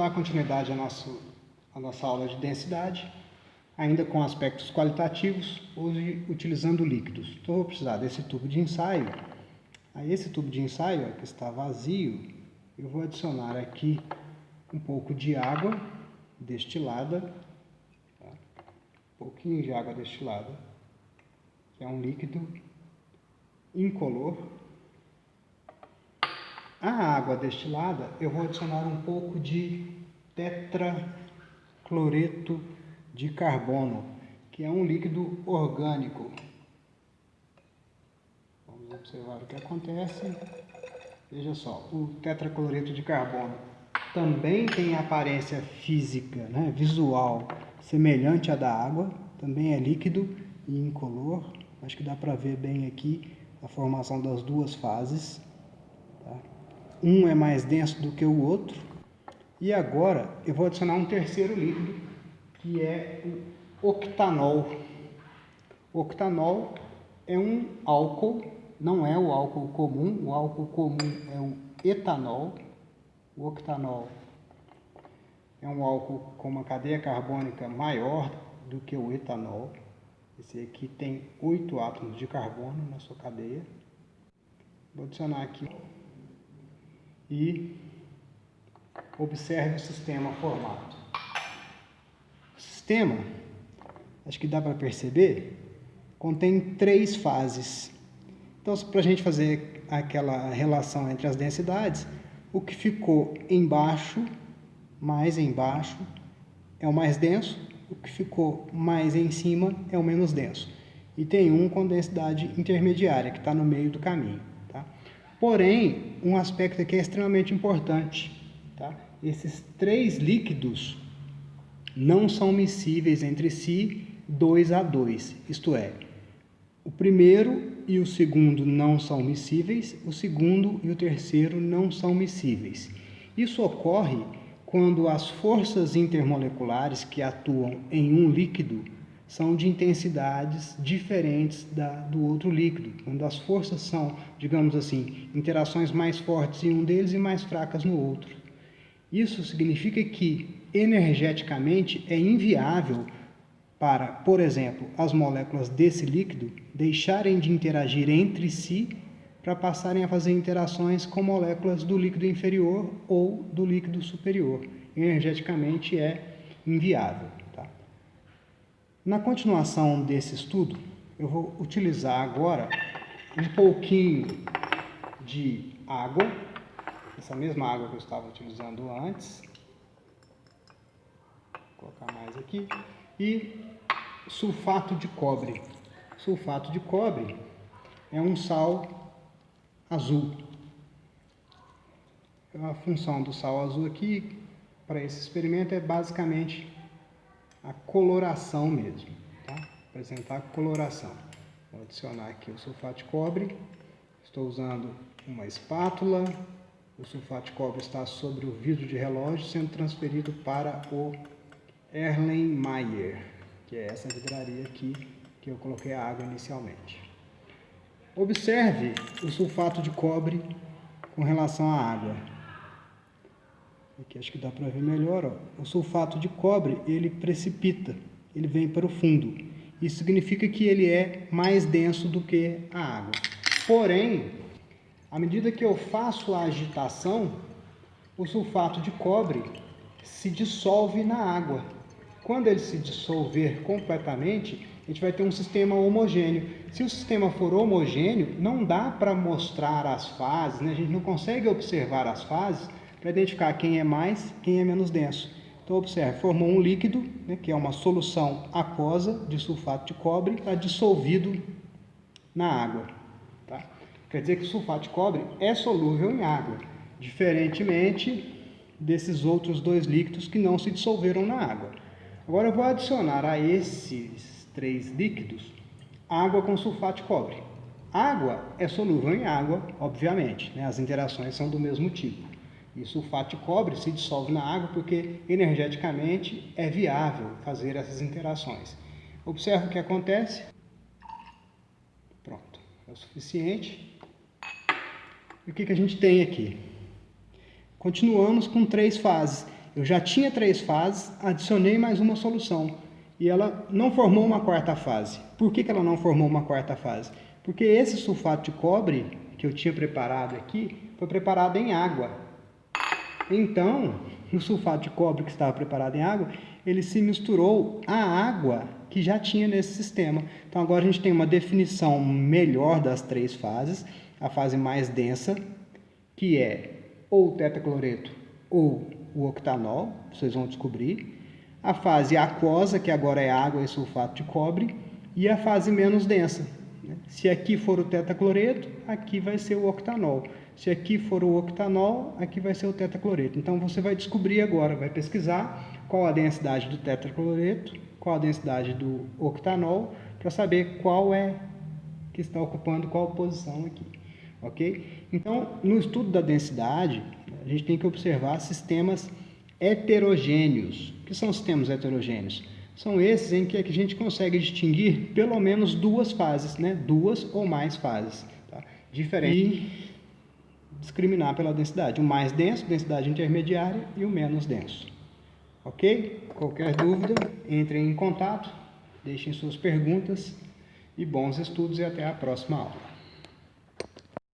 Dar continuidade à nossa aula de densidade, ainda com aspectos qualitativos, hoje utilizando líquidos. Então, eu vou precisar desse tubo de ensaio. A esse tubo de ensaio, que está vazio, eu vou adicionar aqui um pouco de água destilada, tá? Um pouquinho de água destilada, que é um líquido incolor. A água destilada, eu vou adicionar um pouco de tetracloreto de carbono, que é um líquido orgânico. Vamos observar o que acontece. Veja só, o tetracloreto de carbono também tem aparência física, visual, semelhante à da água, também é líquido e incolor. Acho que dá para ver bem aqui a formação das duas fases. Tá? Um é mais denso do que o outro. E agora eu vou adicionar um terceiro líquido, que é o octanol. O octanol é um álcool, não é o álcool comum. O álcool comum é o etanol. O octanol é um álcool com uma cadeia carbônica maior do que o etanol. Esse aqui tem 8 átomos de carbono na sua cadeia. Vou adicionar aqui e observe o sistema formado. O sistema, acho que dá para perceber, contém 3 fases. Então, para a gente fazer aquela relação entre as densidades, o que ficou embaixo, mais embaixo, é o mais denso, o que ficou mais em cima é o menos denso. E tem um com densidade intermediária, que está no meio do caminho. Tá? Porém, um aspecto aqui é extremamente importante. Tá? Esses 3 líquidos não são miscíveis entre si 2 a 2, isto é, o primeiro e o segundo não são miscíveis, o segundo e o terceiro não são miscíveis. Isso ocorre quando as forças intermoleculares que atuam em um líquido são de intensidades diferentes do outro líquido, quando as forças são, digamos assim, interações mais fortes em um deles e mais fracas no outro. Isso significa que, energeticamente, é inviável para, por exemplo, as moléculas desse líquido deixarem de interagir entre si para passarem a fazer interações com moléculas do líquido inferior ou do líquido superior. Energeticamente é inviável. Tá? Na continuação desse estudo, eu vou utilizar agora um pouquinho de água, essa mesma água que eu estava utilizando antes. Vou colocar mais aqui. E sulfato de cobre. Sulfato de cobre é um sal azul. A função do sal azul aqui, para esse experimento, é basicamente a coloração mesmo. Tá? Apresentar a coloração. Vou adicionar aqui o sulfato de cobre. Estou usando uma espátula. O sulfato de cobre está sobre o vidro de relógio, sendo transferido para o Erlenmeyer, que é essa vidraria aqui que eu coloquei a água inicialmente. Observe o sulfato de cobre com relação à água. Aqui acho que dá para ver melhor. Ó. O sulfato de cobre, ele precipita, ele vem para o fundo. Isso significa que ele é mais denso do que a água. Porém, à medida que eu faço a agitação, o sulfato de cobre se dissolve na água. Quando ele se dissolver completamente, a gente vai ter um sistema homogêneo. Se o sistema for homogêneo, não dá para mostrar as fases, a gente não consegue observar as fases para identificar quem é mais, quem é menos denso. Então, observe, formou um líquido, que é uma solução aquosa de sulfato de cobre, está dissolvido na água. Tá? Quer dizer que o sulfato de cobre é solúvel em água, diferentemente desses outros 2 líquidos que não se dissolveram na água. Agora eu vou adicionar a esses 3 líquidos água com sulfato de cobre. Água é solúvel em água, obviamente, as interações são do mesmo tipo. E sulfato de cobre se dissolve na água porque energeticamente é viável fazer essas interações. Observe o que acontece. Pronto, é o suficiente. E o que a gente tem aqui? Continuamos com 3 fases. Eu já tinha 3 fases, adicionei mais uma solução e ela não formou uma quarta fase. Por que ela não formou uma quarta fase? Porque esse sulfato de cobre que eu tinha preparado aqui foi preparado em água. Então, no sulfato de cobre que estava preparado em água, ele se misturou à água que já tinha nesse sistema. Então agora a gente tem uma definição melhor das 3 fases. A fase mais densa, que é ou o tetacloreto ou o octanol, vocês vão descobrir. A fase aquosa, que agora é água e sulfato de cobre. E a fase menos densa. Se aqui for o tetacloreto, aqui vai ser o octanol. Se aqui for o octanol, aqui vai ser o tetacloreto. Então você vai descobrir agora, vai pesquisar qual a densidade do tetacloreto, qual a densidade do octanol, para saber qual é que está ocupando qual posição aqui. Ok? Então, no estudo da densidade, a gente tem que observar sistemas heterogêneos. O que são sistemas heterogêneos? São esses em que a gente consegue distinguir pelo menos 2 fases, né? 2 ou mais fases. Tá? Diferente. E discriminar pela densidade. O mais denso, densidade intermediária, e o menos denso. Ok? Qualquer dúvida, entrem em contato, deixem suas perguntas e bons estudos e até a próxima aula.